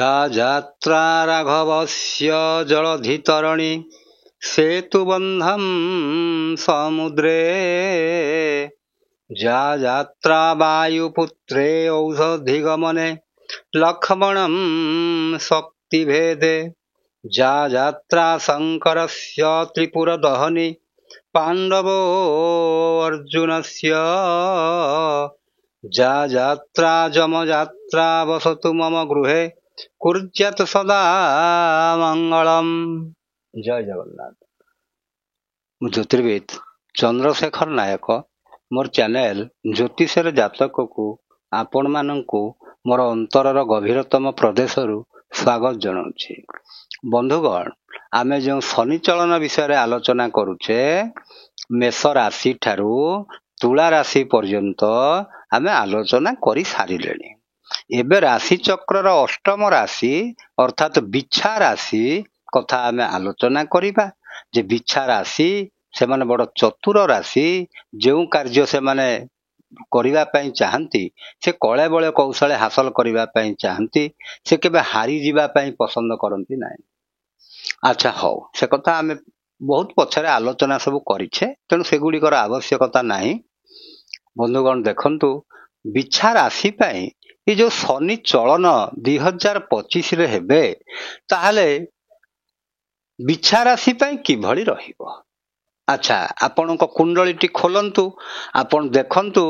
या यात्रा राघवस्य जलधितरणि सेतुबन्धं समुद्रे या यात्रा वायुपुत्रे औषधिगमने लक्ष्मणं शक्तिभेदे या यात्रा शङ्करस्य त्रिपुरदहने पाण्डवो अर्जुनस्य या यात्रा जमयात्रा वसतु मम गृहे कुर्यात् सदा मंगलम। जय जगन्नाथ। ମୁଁ ଜ୍ୟୋତିର୍ବିଦ ଚନ୍ଦ୍ରଶେଖର ନାୟକ ମୋର ଚ୍ୟାନେଲ ଜ୍ୟୋତିଷର ଜାତକକୁ ଆପଣମାନଙ୍କୁ ମୋର ଅନ୍ତରର ଗଭୀରତମ ପ୍ରଦେଶରୁ ସ୍ୱାଗତ ଜଣାଉଛି। ବନ୍ଧୁଗଣ, ଆମେ ଯେଉଁ ଶନି ଚଳନ ବିଷୟରେ ଆଲୋଚନା କରୁଛେ, ମେଷ ରାଶି ଠାରୁ ତୁଳା ରାଶି ପର୍ଯ୍ୟନ୍ତ ଆମେ ଆଲୋଚନା କରି ସାରିଲେଣି। ଏବେ ରାଶି ଚକ୍ରର ଅଷ୍ଟମ ରାଶି ଅର୍ଥାତ୍ ବିଛା ରାଶି କଥା ଆମେ ଆଲୋଚନା କରିବା। ଯେ ବିଛା ରାଶି ସେମାନେ ବଡ଼ ଚତୁର ରାଶି। ଯେଉଁ କାର୍ଯ୍ୟ ସେମାନେ କରିବା ପାଇଁ ଚାହାନ୍ତି ସେ କଳେ ବଳେ କୌଶଳେ ହାସଲ କରିବା ପାଇଁ ଚାହାନ୍ତି। ସେ କେବେ ହାରିଯିବା ପାଇଁ ପସନ୍ଦ କରନ୍ତି ନାହିଁ। ଆଚ୍ଛା, ହଉ, ସେ କଥା ଆମେ ବହୁତ ପଛରେ ଆଲୋଚନା ସବୁ କରିଛେ, ତେଣୁ ସେଗୁଡ଼ିକର ଆବଶ୍ୟକତା ନାହିଁ। ବନ୍ଧୁଗଣ ଦେଖନ୍ତୁ, ବିଛା ରାଶି ପାଇଁ ଏ ଯୋଉ ଶନି ଚଳନ 2025ରେ ହେବେ, ତାହେଲେ ବିଛା ରାଶି ପାଇଁ କିଭଳି ରହିବ? ଆଚ୍ଛା, ଆପଣଙ୍କ କୁଣ୍ଡଳୀଟି ଖୋଲନ୍ତୁ, ଆପଣ ଦେଖନ୍ତୁ।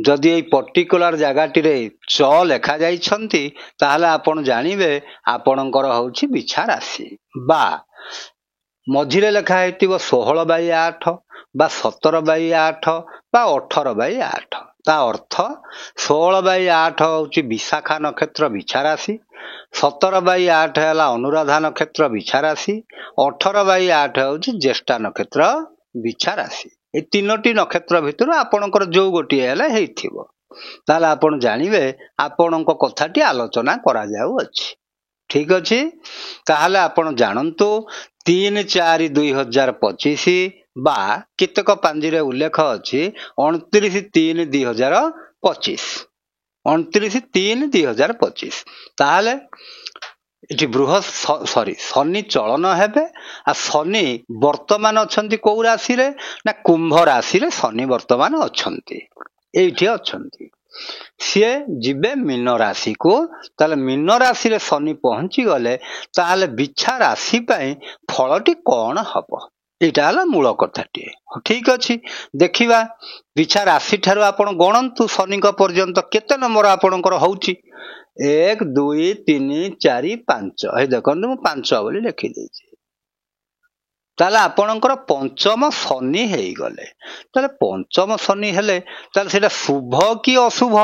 ଯଦି ଏଇ ପର୍ଟିକୁଲାର ଜାଗାଟିରେ ଚ ଲେଖାଯାଇଛନ୍ତି ତାହେଲେ ଆପଣ ଜାଣିବେ ଆପଣଙ୍କର ହେଉଛି ବିଛା ରାଶି। ବା ମଝିରେ ଲେଖା ହେଇଥିବ 16/8 ବା 17/8 ବା 18/8। ତା ଅର୍ଥ 16/8 ହେଉଛି ବିଶାଖା ନକ୍ଷତ୍ର ବିଛା ରାଶି, 17/8 ହେଲା ଅନୁରାଧା ନକ୍ଷତ୍ର ବିଛା ରାଶି, 18/8 ହେଉଛି ଜ୍ୟେଷ୍ଠା ନକ୍ଷତ୍ର ବିଛା ରାଶି। এই ତିନୋଟି ନକ୍ଷତ୍ର ଭିତରୁ ଆପଣଙ୍କର ଯୋଉ ଗୋଟିଏ ହେଲେ ହେଇଥିବ। ତାହେଲେ ଆପଣ ଜାଣିବେ ଆପଣଙ୍କ କଥାଟି ଆଲୋଚନା କରାଯାଉଅଛି। ଠିକ ଅଛି, ତାହେଲେ ଆପଣ ଜାଣନ୍ତୁ 3/4/2025 ବା କେତେକ ପାଞ୍ଜିରେ ଉଲ୍ଲେଖ ଅଛି 29/3/2025। 29/3/2025। ତାହେଲେ ଏଠି ଶନି ଚଳନ ହେବେ। ଆଉ ଶନି ବର୍ତ୍ତମାନ ଅଛନ୍ତି କୋଉ ରାଶିରେ? ନା କୁମ୍ଭ ରାଶିରେ ଶନି ବର୍ତ୍ତମାନ ଅଛନ୍ତି, ଏଇଠି ଅଛନ୍ତି। ସିଏ ଯିବେ ମୀନ ରାଶିକୁ। ତାହେଲେ ମୀନ ରାଶିରେ ଶନି ପହଞ୍ଚି ଗଲେ ତାହେଲେ ବିଛା ରାଶି ପାଇଁ ଫଳଟି କଣ ହବ? ଏଇଟା ହେଲା ମୂଳ କଥାଟିଏ। ଠିକ ଅଛି, ଦେଖିବା। ବିଛା ରାଶି ଠାରୁ ଆପଣ ଗଣନ୍ତୁ ଶନିଙ୍କ ପର୍ଯ୍ୟନ୍ତ କେତେ ନମ୍ବର ଆପଣଙ୍କର ହଉଛି। 1 2 3 4 5। ଏଇ ଦେଖନ୍ତୁ, ମୁଁ 5 ବୋଲି ଲେଖିଦେଇଛି। ତାହେଲେ ଆପଣଙ୍କର ପଞ୍ଚମ ଶନି ହେଇଗଲେ। ତାହେଲେ ପଞ୍ଚମ ଶନି ହେଲେ ତାହେଲେ ସେଇଟା ଶୁଭ କି ଅଶୁଭ?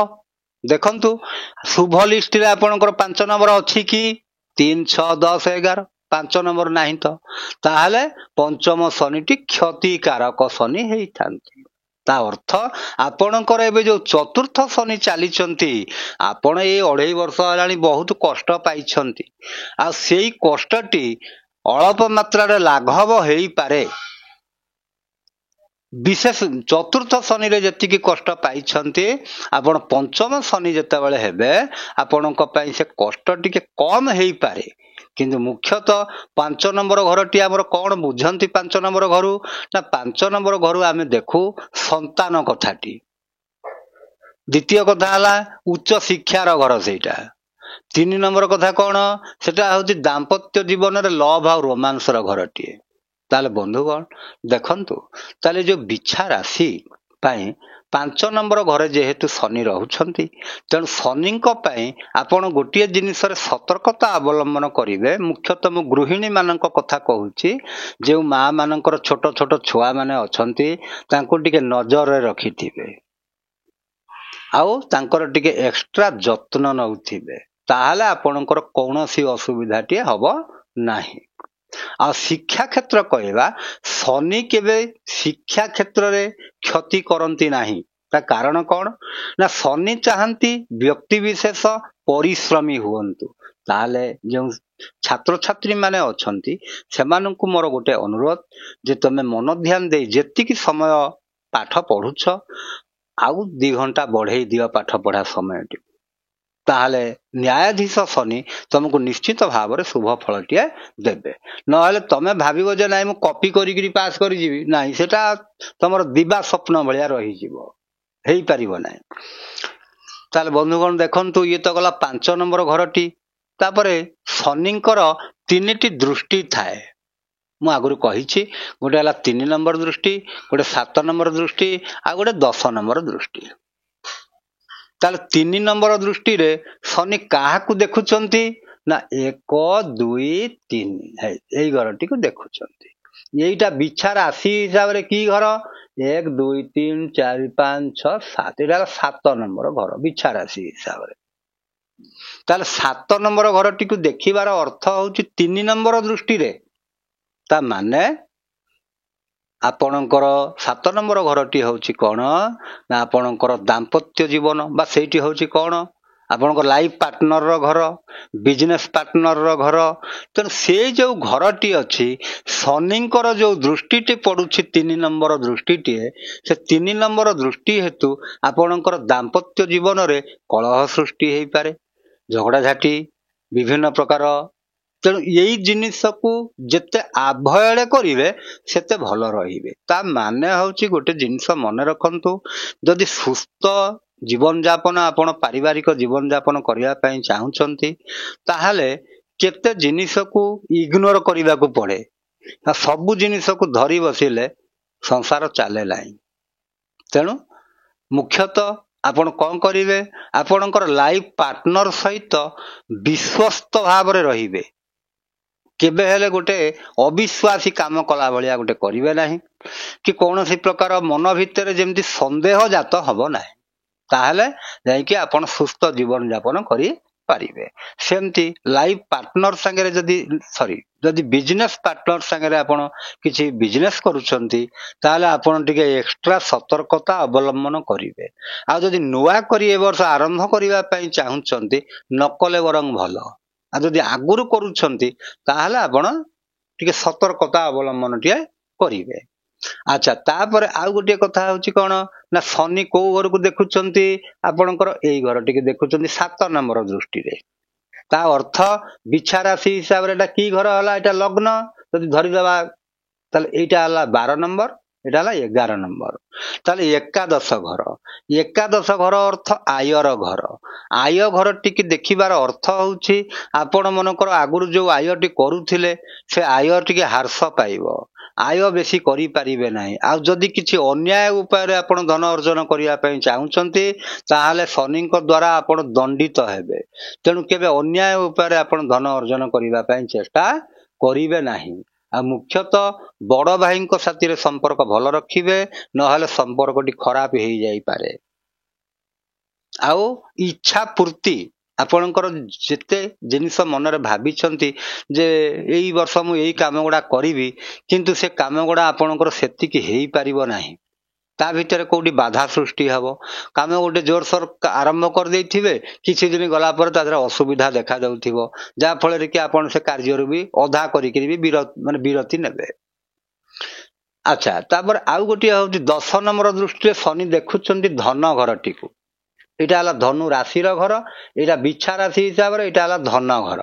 ଦେଖନ୍ତୁ, ଶୁଭ ଲିଷ୍ଟରେ ଆପଣଙ୍କର 5 ନମ୍ବର ଅଛି କି? 3 6 10 11। 5 ନମ୍ବର ନାହିଁ ତ। ତାହେଲେ ପଞ୍ଚମ ଶନିଟି କ୍ଷତିକାରକ ଶନି ହେଇଥାନ୍ତି। ତା ଅର୍ଥ ଆପଣଙ୍କର ଏବେ ଯୋଉ ଚତୁର୍ଥ ଶନି ଚାଲିଛନ୍ତି, ଆପଣ ଏଇ 2.5 ବର୍ଷ ହେଲାଣି ବହୁତ କଷ୍ଟ ପାଇଛନ୍ତି। ଆଉ ସେଇ କଷ୍ଟଟି ଅଳ୍ପ ମାତ୍ରାରେ ଲାଘବ ହେଇପାରେ। ବିଶେଷ ଚତୁର୍ଥ ଶନିରେ ଯେତିକି କଷ୍ଟ ପାଇଛନ୍ତି, ଆପଣ ପଞ୍ଚମ ଶନି ଯେତେବେଳେ ହେବେ ଆପଣଙ୍କ ପାଇଁ ସେ କଷ୍ଟ ଟିକେ କମ ହେଇପାରେ। କିନ୍ତୁ ମୁଖ୍ୟତଃ 5 ନମ୍ବର ଘରଟି ଆମର କଣ ବୁଝନ୍ତି? 5 ନମ୍ବର ଘରୁ ନା 5 ନମ୍ବର ଘରୁ ଆମେ ଦେଖୁ ସନ୍ତାନ କଥାଟି। ଦ୍ୱିତୀୟ କଥା ହେଲା ଉଚ୍ଚ ଶିକ୍ଷାର ଘର ସେଇଟା। 3 ନମ୍ବର କଥା କଣ? ସେଟା ହଉଛି ଦାମ୍ପତ୍ୟ ଜୀବନରେ ଲଭ୍ ଆଉ ରୋମାନ୍ସର ଘରଟିଏ। ତାହେଲେ ବନ୍ଧୁଗଣ ଦେଖନ୍ତୁ, ତାହେଲେ ଯୋଉ ବିଛା ରାଶି ପାଇଁ 5 ନମ୍ବର ଘରେ ଯେହେତୁ ଶନି ରହୁଛନ୍ତି, ତେଣୁ ଶନିଙ୍କ ପାଇଁ ଆପଣ ଗୋଟିଏ ଜିନିଷରେ ସତର୍କତା ଅବଲମ୍ବନ କରିବେ। ମୁଖ୍ୟତଃ ମୁଁ ଗୃହିଣୀ ମାନଙ୍କ କଥା କହୁଛି। ଯେଉଁ ମା ମାନଙ୍କର ଛୋଟ ଛୋଟ ଛୁଆମାନେ ଅଛନ୍ତି ତାଙ୍କୁ ଟିକେ ନଜରରେ ରଖିଥିବେ, ଆଉ ତାଙ୍କର ଟିକେ ଏକ୍ସଟ୍ରା ଯତ୍ନ ନେଉଥିବେ। ତାହେଲେ ଆପଣଙ୍କର କୌଣସି ଅସୁବିଧାଟିଏ ହବ ନାହିଁ। ଆଉ ଶିକ୍ଷା କ୍ଷେତ୍ର କହିବା, ଶନି କେବେ ଶିକ୍ଷା କ୍ଷେତ୍ରରେ କ୍ଷତି କରନ୍ତି ନାହିଁ। ତା କାରଣ କଣ? ନା ଶନି ଚାହାନ୍ତି ବ୍ୟକ୍ତି ବିଶେଷ ପରିଶ୍ରମୀ ହୁଅନ୍ତୁ। ତାହେଲେ ଯେଉଁ ଛାତ୍ରଛାତ୍ରୀ ମାନେ ଅଛନ୍ତି ସେମାନଙ୍କୁ ମୋର ଗୋଟେ ଅନୁରୋଧ ଯେ ତମେ ମନ ଧ୍ୟାନ ଦେଇ ଯେତିକି ସମୟ ପାଠ ପଢୁଛ ଆଉ 2 ଘଣ୍ଟା ବଢେଇ ଦିଅ ପାଠ ପଢା ସମୟଟି। ତାହେଲେ ନ୍ୟାୟାଧୀଶ ଶନି ତମକୁ ନିଶ୍ଚିତ ଭାବରେ ଶୁଭ ଫଳଟିଏ ଦେବେ। ନହେଲେ ତମେ ଭାବିବ ଯେ ନାଇଁ ମୁଁ କପି କରିକିରି ପାସ୍ କରିଯିବି, ନାଇଁ, ସେଟା ତମର ଦିବା ସ୍ୱପ୍ନ ଭଳିଆ ରହିଯିବ, ହେଇପାରିବ ନାହିଁ। ତାହେଲେ ବନ୍ଧୁଗଣ ଦେଖନ୍ତୁ, ଇଏ ତ ଗଲା 5 ନମ୍ବର ଘରଟି। ତାପରେ ଶନିଙ୍କର 3ଟି ଦୃଷ୍ଟି ଥାଏ। ମୁଁ ଆଗରୁ କହିଛି, ଗୋଟେ ହେଲା 3 ନମ୍ବର ଦୃଷ୍ଟି, ଗୋଟେ 7 ନମ୍ବର ଦୃଷ୍ଟି, ଆଉ ଗୋଟେ 10 ନମ୍ବର ଦୃଷ୍ଟି। ତାହେଲେ 3 ନମ୍ବର ଦୃଷ୍ଟିରେ ଶନି କାହାକୁ ଦେଖୁଛନ୍ତି ନା 1, 2, 3 ଏଇ ଘରଟିକୁ ଦେଖୁଛନ୍ତି। ଏଇଟା ବିଛା ରାଶି ହିସାବରେ କି ଘର? 1, 2, 3, 4, 5, 6, 7। ଏଇଟା ହେଲା 7 ନମ୍ବର ଘର ବିଛା ରାଶି ହିସାବରେ। ତାହେଲେ 7 ନମ୍ବର ଘରଟିକୁ ଦେଖିବାର ଅର୍ଥ ହଉଛି 3 ନମ୍ବର ଦୃଷ୍ଟିରେ। ତା ମାନେ ଆପଣଙ୍କର 7 ନମ୍ବର ଘରଟି ହଉଛି କଣ ନା ଆପଣଙ୍କର ଦାମ୍ପତ୍ୟ ଜୀବନ, ବା ସେଇଠି ହଉଛି କଣ ଆପଣଙ୍କ ଲାଇଫ ପାର୍ଟନରର ଘର, ବିଜନେସ ପାର୍ଟନରର ଘର। ତେଣୁ ସେ ଯୋଉ ଘରଟି ଅଛି, ଶନିଙ୍କର ଯୋଉ ଦୃଷ୍ଟିଟି ପଡୁଛି 3 ନମ୍ବର ଦୃଷ୍ଟିଟିଏ, ସେ 3 ନମ୍ବର ଦୃଷ୍ଟି ହେତୁ ଆପଣଙ୍କର ଦାମ୍ପତ୍ୟ ଜୀବନରେ କଳହ ସୃଷ୍ଟି ହେଇପାରେ, ଝଗଡାଝାଟି, ବିଭିନ୍ନ ପ୍ରକାର। ତେଣୁ ଏଇ ଜିନିଷକୁ ଯେତେ ଆଭଏଡ କରିବେ ସେତେ ଭଲ ରହିବେ। ତା ମାନେ ହଉଛି ଗୋଟେ ଜିନିଷ ମନେ ରଖନ୍ତୁ, ଯଦି ସୁସ୍ଥ ଜୀବନଯାପନ ଆପଣ ପାରିବାରିକ ଜୀବନଯାପନ କରିବା ପାଇଁ ଚାହୁଁଛନ୍ତି, ତାହେଲେ କେତେ ଜିନିଷକୁ ଇଗ୍ନୋର କରିବାକୁ ପଡେ। ସବୁ ଜିନିଷକୁ ଧରି ବସିଲେ ସଂସାର ଚାଲେ ନାହିଁ। ତେଣୁ ମୁଖ୍ୟତଃ ଆପଣ କଣ କରିବେ, ଆପଣଙ୍କର ଲାଇଫ ପାର୍ଟନର ସହିତ ବିଶ୍ୱସ୍ତ ଭାବରେ ରହିବେ। କେବେ ହେଲେ ଗୋଟେ ଅବିଶ୍ୱାସୀ କାମ କଲା ଭଳିଆ ଗୋଟେ କରିବେ ନାହିଁ, କି କୌଣସି ପ୍ରକାର ମନ ଭିତରେ ଯେମିତି ସନ୍ଦେହ ଜାତ ହବ ନାହିଁ। ତାହେଲେ ଯାଇକି ଆପଣ ସୁସ୍ଥ ଜୀବନ ଯାପନ କରିପାରିବେ। ସେମିତି ଲାଇଫ ପାର୍ଟନର ସାଙ୍ଗରେ ଯଦି ବିଜନେସ ପାର୍ଟନର ସାଙ୍ଗରେ ଆପଣ କିଛି ବିଜନେସ କରୁଛନ୍ତି, ତାହେଲେ ଆପଣ ଟିକେ ଏକ୍ସଟ୍ରା ସତର୍କତା ଅବଲମ୍ବନ କରିବେ। ଆଉ ଯଦି ନୂଆ କରି ଏ ବର୍ଷ ଆରମ୍ଭ କରିବା ପାଇଁ ଚାହୁଁଛନ୍ତି, ନକଲେ ବରଂ ଭଲ। ଆଉ ଯଦି ଆଗରୁ କରୁଛନ୍ତି, ତାହେଲେ ଆପଣ ଟିକେ ସତର୍କତା ଅବଲମ୍ବନ ଟିକେ କରିବେ। ଆଚ୍ଛା, ତାପରେ ଆଉ ଗୋଟିଏ କଥା ହଉଛି କଣ ନା ଶନି କୋଉ ଘରକୁ ଦେଖୁଛନ୍ତି, ଆପଣଙ୍କର ଏଇ ଘରଟିକୁ ଦେଖୁଛନ୍ତି 7 ନମ୍ବର ଦୃଷ୍ଟିରେ। ତା ଅର୍ଥ ବିଛା ରାଶି ହିସାବରେ ଏଟା କି ଘର ହେଲା? ଏଟା ଲଗ୍ନ। ଯଦି ଧରିଦେବା, ତାହେଲେ ଏଇଟା ହେଲା 12 ନମ୍ବର, ଏଟା ହେଲା 11 ନମ୍ବର। ତାହେଲେ ଏକାଦଶ ଘର। ଏକାଦଶ ଘର ଅର୍ଥ ଆୟର ଘର। ଆୟ ଘରଟିକି ଦେଖିବାର ଅର୍ଥ ହଉଛି, ଆପଣ ମନେକର ଆଗରୁ ଯୋଉ ଆୟଟି କରୁଥିଲେ, ସେ ଆୟ ଟିକେ ହ୍ରାସ ପାଇବ, ଆୟ ବେଶୀ କରିପାରିବେ ନାହିଁ। ଆଉ ଯଦି କିଛି ଅନ୍ୟାୟ ଉପାୟରେ ଆପଣ ଧନ ଅର୍ଜନ କରିବା ପାଇଁ ଚାହୁଁଛନ୍ତି, ତାହେଲେ ଶନିଙ୍କ ଦ୍ୱାରା ଆପଣ ଦଣ୍ଡିତ ହେବେ। ତେଣୁ କେବେ ଅନ୍ୟାୟ ଉପାୟରେ ଆପଣ ଧନ ଅର୍ଜନ କରିବା ପାଇଁ ଚେଷ୍ଟା କରିବେ ନାହିଁ। ଆଉ ମୁଖ୍ୟତଃ ବଡ ଭାଇଙ୍କ ସାଥିରେ ସମ୍ପର୍କ ଭଲ ରଖିବେ, ନହେଲେ ସମ୍ପର୍କଟି ଖରାପ ହେଇଯାଇପାରେ। ଆଉ ଇଚ୍ଛା ପୂର୍ତ୍ତି, ଆପଣଙ୍କର ଯେତେ ଜିନିଷ ମନରେ ଭାବିଛନ୍ତି ଯେ ଏଇ ବର୍ଷ ମୁଁ ଏଇ କାମ ଗୁଡା କରିବି, କିନ୍ତୁ ସେ କାମ ଗୁଡା ଆପଣଙ୍କର ସେତିକି ହେଇପାରିବ ନାହିଁ। ତା ଭିତରେ କୋଉଠି ବାଧା ସୃଷ୍ଟି ହବ। କାମ ଗୋଟେ ଜୋରସୋର ଆରମ୍ଭ କରିଦେଇଥିବେ, କିଛି ଦିନ ଗଲା ପରେ ତା ଦେହରେ ଅସୁବିଧା ଦେଖା ଯାଉଥିବ, ଯାହା ଫଳରେ କି ଆପଣ ସେ କାର୍ଯ୍ୟରୁ ବି ଅଧା କରିକିରି ବି ବିରତି ନେବେ। ଆଚ୍ଛା, ତାପରେ ଆଉ ଗୋଟିଏ ହଉଛି 10 ନମ୍ବର ଦୃଷ୍ଟିରେ ଶନି ଦେଖୁଛନ୍ତି ଧନ ଘରଟିକୁ। ଏଇଟା ହେଲା ଧନୁ ରାଶିର ଘର, ଏଇଟା ବିଛା ରାଶି ହିସାବରେ ଏଇଟା ହେଲା ଧନ ଘର।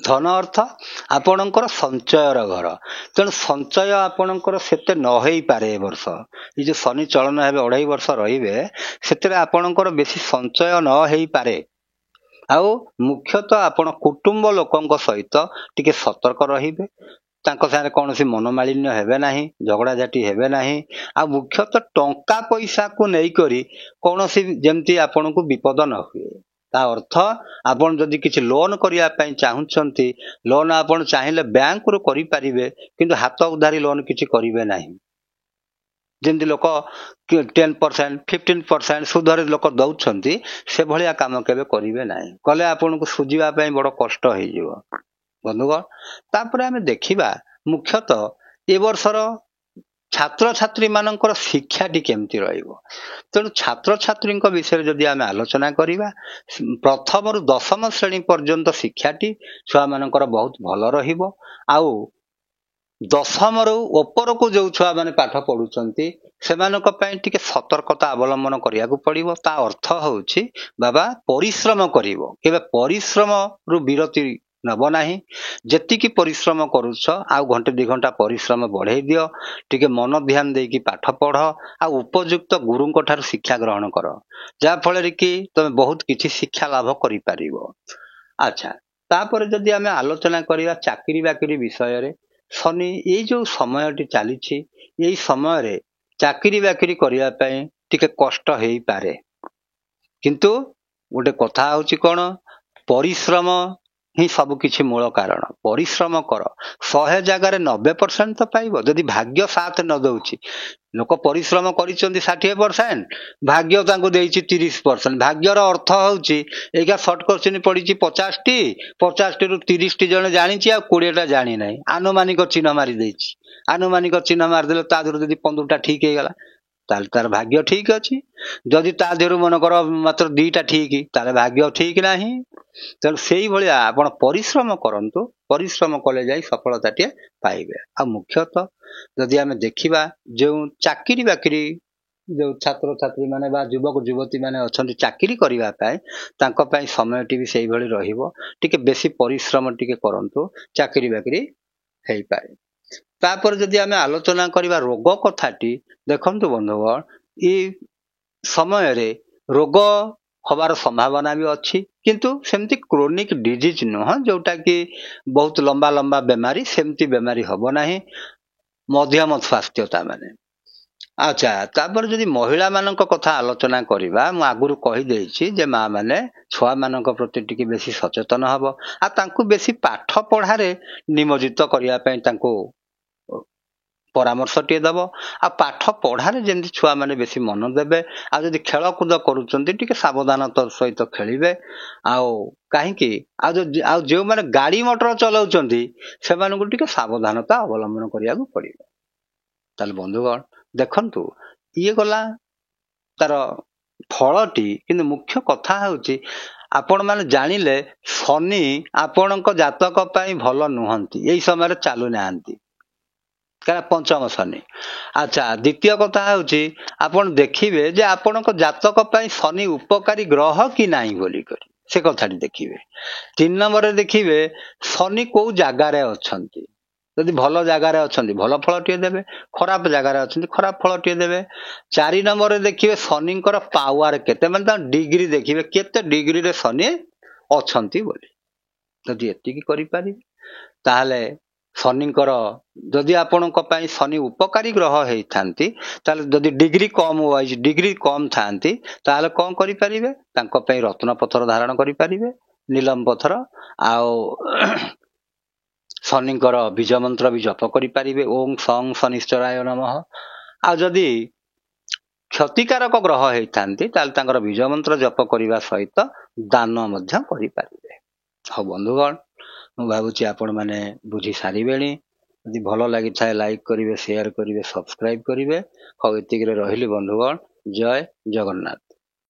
ଧନ ଅର୍ଥ ଆପଣଙ୍କର ସଞ୍ଚୟର ଘର। ତେଣୁ ସଞ୍ଚୟ ଆପଣଙ୍କର ସେତେ ନ ହେଇପାରେ ଏ ବର୍ଷ। ଏଇ ଯୋଉ ଶନି ଚଳନ ହେବେ, 2.5 ବର୍ଷ ରହିବେ, ସେଥିରେ ଆପଣଙ୍କର ବେଶୀ ସଞ୍ଚୟ ନ ହେଇପାରେ। ଆଉ ମୁଖ୍ୟତଃ ଆପଣ କୁଟୁମ୍ବ ଲୋକଙ୍କ ସହିତ ଟିକେ ସତର୍କ ରହିବେ। ତାଙ୍କ ସାଙ୍ଗରେ କୌଣସି ମନୋମାଳିନ୍ୟ ହେବେ ନାହିଁ, ଝଗଡାଝାଟି ହେବେ ନାହିଁ। ଆଉ ମୁଖ୍ୟତଃ ଟଙ୍କା ପଇସାକୁ ନେଇକରି କୌଣସି ଯେମିତି ଆପଣଙ୍କୁ ବିପଦ ନ ହୁଏ। ତା ଅର୍ଥ ଆପଣ ଯଦି କିଛି ଲୋନ କରିବା ପାଇଁ ଚାହୁଁଛନ୍ତି, ଲୋନ ଆପଣ ଚାହିଁଲେ ବ୍ୟାଙ୍କରୁ କରିପାରିବେ, କିନ୍ତୁ ହାତ ଉଧାରି ଲୋନ କିଛି କରିବେ ନାହିଁ। ଯେମିତି ଲୋକ 10%, 15% ସୁଧରେ ଲୋକ ଦଉଛନ୍ତି, ସେଭଳିଆ କାମ କେବେ କରିବେ ନାହିଁ। କଲେ ଆପଣଙ୍କୁ ସୁଝିବା ପାଇଁ ବଡ କଷ୍ଟ ହେଇଯିବ ବନ୍ଧୁଗଣ। ତାପରେ ଆମେ ଦେଖିବା ମୁଖ୍ୟତଃ ଏ ବର୍ଷର ଛାତ୍ରଛାତ୍ରୀ ମାନଙ୍କର ଶିକ୍ଷାଟି କେମିତି ରହିବ। ତେଣୁ ଛାତ୍ରଛାତ୍ରୀଙ୍କ ବିଷୟରେ ଯଦି ଆମେ ଆଲୋଚନା କରିବା, ପ୍ରଥମରୁ 10ମ ଶ୍ରେଣୀ ପର୍ଯ୍ୟନ୍ତ ଶିକ୍ଷାଟି ଛୁଆମାନଙ୍କର ବହୁତ ଭଲ ରହିବ। ଆଉ 10ମରୁ ଉପରକୁ ଯୋଉ ଛୁଆମାନେ ପାଠ ପଢୁଛନ୍ତି, ସେମାନଙ୍କ ପାଇଁ ଟିକେ ସତର୍କତା ଅବଲମ୍ବନ କରିବାକୁ ପଡ଼ିବ। ତା ଅର୍ଥ ହେଉଛି ବାବା ପରିଶ୍ରମ କରିବ, କେବେ ପରିଶ୍ରମରୁ ବିରତି ନେବ ନାହିଁ। ଯେତିକି ପରିଶ୍ରମ କରୁଛ ଆଉ ଘଣ୍ଟେ 2 ଘଣ୍ଟା ପରିଶ୍ରମ ବଢ଼େଇ ଦିଅ, ଟିକେ ମନ ଧ୍ୟାନ ଦେଇକି ପାଠ ପଢ଼, ଆଉ ଉପଯୁକ୍ତ ଗୁରୁଙ୍କ ଠାରୁ ଶିକ୍ଷା ଗ୍ରହଣ କର, ଯାହାଫଳରେ କି ତମେ ବହୁତ କିଛି ଶିକ୍ଷା ଲାଭ କରିପାରିବ। ଆଚ୍ଛା, ତାପରେ ଯଦି ଆମେ ଆଲୋଚନା କରିବା ଚାକିରି ବାକିରି ବିଷୟରେ, ଶନି ଏଇ ଯୋଉ ସମୟଟି ଚାଲିଛି, ଏଇ ସମୟରେ ଚାକିରି ବାକିରି କରିବା ପାଇଁ ଟିକେ କଷ୍ଟ ହେଇପାରେ, କିନ୍ତୁ ଗୋଟେ କଥା ହେଉଛି କ'ଣ, ପରିଶ୍ରମ ହିଁ ସବୁ କିଛି ମୂଳ କାରଣ। ପରିଶ୍ରମ କର, 100 ଜାଗାରେ 90% ତ ପାଇବ। ଯଦି ଭାଗ୍ୟ ସାଥ ନ ଦଉଛି, ଲୋକ ପରିଶ୍ରମ କରିଛନ୍ତି 60%, ଭାଗ୍ୟ ତାଙ୍କୁ ଦେଇଛି 30%। ଭାଗ୍ୟର ଅର୍ଥ ହେଉଛି ଏଇକା ସର୍ଟ କୋଶ୍ଚିନ୍ ପଡ଼ିଛି 50ଟି, 50ଟିରୁ 30ଟି ଜଣ ଜାଣିଛି ଆଉ 20ଟା ଜାଣିନାହିଁ, ଆନୁମାନିକ ଚିହ୍ନ ମାରି ଦେଇଛି। ଆନୁମାନିକ ଚିହ୍ନ ମାରିଦେଲେ ତା ଦେହରୁ ଯଦି 15ଟା ଠିକ ହେଇଗଲା ତାହେଲେ ତାର ଭାଗ୍ୟ ଠିକ ଅଛି। ଯଦି ତା ଦେହରୁ ମନେକର ମାତ୍ର 2ଟା ଠିକ, ତାହେଲେ ଭାଗ୍ୟ ଠିକ ନାହିଁ। ତେଣୁ ସେଇଭଳିଆ ଆପଣ ପରିଶ୍ରମ କରନ୍ତୁ, ପରିଶ୍ରମ କଲେ ଯାଇ ସଫଳତାଟିଏ ପାଇବେ। ଆଉ ମୁଖ୍ୟତଃ ଯଦି ଆମେ ଦେଖିବା ଯେଉଁ ଚାକିରି ବାକିରି ଯେଉଁ ଛାତ୍ରଛାତ୍ରୀ ମାନେ ବା ଯୁବକ ଯୁବତୀ ମାନେ ଅଛନ୍ତି ଚାକିରି କରିବା ପାଇଁ, ତାଙ୍କ ପାଇଁ ସମୟଟି ବି ସେଇଭଳି ରହିବ। ଟିକେ ବେଶୀ ପରିଶ୍ରମ ଟିକେ କରନ୍ତୁ, ଚାକିରି ବାକିରି ହେଇପାରେ। ତାପରେ ଯଦି ଆମେ ଆଲୋଚନା କରିବା ରୋଗ କଥାଟି, ଦେଖନ୍ତୁ ବନ୍ଧୁଗଣ, ଏଇ ସମୟରେ ରୋଗ ହବାର ସମ୍ଭାବନା ବି ଅଛି, କିନ୍ତୁ ସେମିତି କ୍ରୋନିକ ଡିଜିଜ ନୁହଁ, ଯୋଉଟା କି ବହୁତ ଲମ୍ବା ଲମ୍ବା ବେମାରୀ, ସେମିତି ବେମାରୀ ହବ ନାହିଁ, ମଧ୍ୟମ ସ୍ୱାସ୍ଥ୍ୟ ତା ମାନେ। ଆଚ୍ଛା, ତାପରେ ଯଦି ମହିଳା ମାନଙ୍କ କଥା ଆଲୋଚନା କରିବା, ମୁଁ ଆଗରୁ କହିଦେଇଛି ଯେ ମା ମାନେ ଛୁଆମାନଙ୍କ ପ୍ରତି ଟିକେ ବେଶୀ ସଚେତନ ହବ, ଆଉ ତାଙ୍କୁ ବେଶୀ ପାଠ ପଢ଼ାରେ ନିମଜ୍ଜିତ କରିବା ପାଇଁ ତାଙ୍କୁ ପରାମର୍ଶଟିଏ ଦେବ। ଆଉ ପାଠ ପଢ଼ାରେ ଯେମିତି ଛୁଆମାନେ ବେଶୀ ମନ ଦେବେ, ଆଉ ଯଦି ଖେଳକୁଦ କରୁଛନ୍ତି ଟିକେ ସାବଧାନତାର ସହିତ ଖେଳିବେ। ଆଉ କାହିଁକି, ଆଉ ଯେଉଁମାନେ ଗାଡ଼ି ମଟର ଚଲାଉଛନ୍ତି ସେମାନଙ୍କୁ ଟିକେ ସାବଧାନତା ଅବଲମ୍ବନ କରିବାକୁ ପଡ଼ିବ। ତାହେଲେ ବନ୍ଧୁଗଣ ଦେଖନ୍ତୁ, ଇଏ ଗଲା ତାର ଫଳଟି, କିନ୍ତୁ ମୁଖ୍ୟ କଥା ହେଉଛି ଆପଣମାନେ ଜାଣିଲେ ଶନି ଆପଣଙ୍କ ଜାତକ ପାଇଁ ଭଲ ନୁହନ୍ତି, ଏଇ ସମୟରେ ଚାଲୁନାହାନ୍ତି, କାରଣ ପଞ୍ଚମ ଶନି। ଆଚ୍ଛା, ଦ୍ୱିତୀୟ କଥା ହେଉଛି ଆପଣ ଦେଖିବେ ଯେ ଆପଣଙ୍କ ଜାତକ ପାଇଁ ଶନି ଉପକାରୀ ଗ୍ରହ କି ନାହିଁ ବୋଲିକରି ସେ କଥାଟି ଦେଖିବେ। 3 ନମ୍ବରରେ ଦେଖିବେ ଶନି କୋଉ ଜାଗାରେ ଅଛନ୍ତି। ଯଦି ଭଲ ଜାଗାରେ ଅଛନ୍ତି ଭଲ ଫଳଟିଏ ଦେବେ, ଖରାପ ଜାଗାରେ ଅଛନ୍ତି ଖରାପ ଫଳଟିଏ ଦେବେ। 4 ନମ୍ବରରେ ଦେଖିବେ ଶନିଙ୍କର ପାୱାର କେତେ, ମାନେ ତାଙ୍କ ଡିଗ୍ରୀ ଦେଖିବେ କେତେ ଡିଗ୍ରୀରେ ଶନି ଅଛନ୍ତି ବୋଲି। ଯଦି ଏତିକି କରିପାରିବେ ତାହେଲେ ଶନିଙ୍କର, ଯଦି ଆପଣଙ୍କ ପାଇଁ ଶନି ଉପକାରୀ ଗ୍ରହ ହେଇଥାନ୍ତି, ତାହେଲେ ଯଦି ଡିଗ୍ରୀ କମ୍ ଥାନ୍ତି, ତାହେଲେ କ'ଣ କରିପାରିବେ, ତାଙ୍କ ପାଇଁ ରତ୍ନ ପଥର ଧାରଣ କରିପାରିବେ, ନୀଲମ ପଥର। ଆଉ ଶନିଙ୍କର ବୀଜ ମନ୍ତ୍ର ବି ଜପ କରିପାରିବେ, ଓಂ ସଂ ଶନିଶ୍ଚରାୟ ନମଃ। ଆଉ ଯଦି କ୍ଷତିକାରକ ଗ୍ରହ ହେଇଥାନ୍ତି ତାହେଲେ ତାଙ୍କର ବୀଜ ମନ୍ତ୍ର ଜପ କରିବା ସହିତ ଦାନ ମଧ୍ୟ କରିପାରିବେ। ହଉ ବନ୍ଧୁଗଣ, ମୁଁ ଭାବୁଛି ଆପଣମାନେ ବୁଝି ସାରିବେଣି। ଯଦି ଭଲ ଲାଗିଥାଏ ଲାଇକ୍ କରିବେ, ସେୟାର କରିବେ, ସବସ୍କ୍ରାଇବ କରିବେ। ହଉ, ଏତିକିରେ ରହିଲି ବନ୍ଧୁଗଣ। ଜୟ ଜଗନ୍ନାଥ।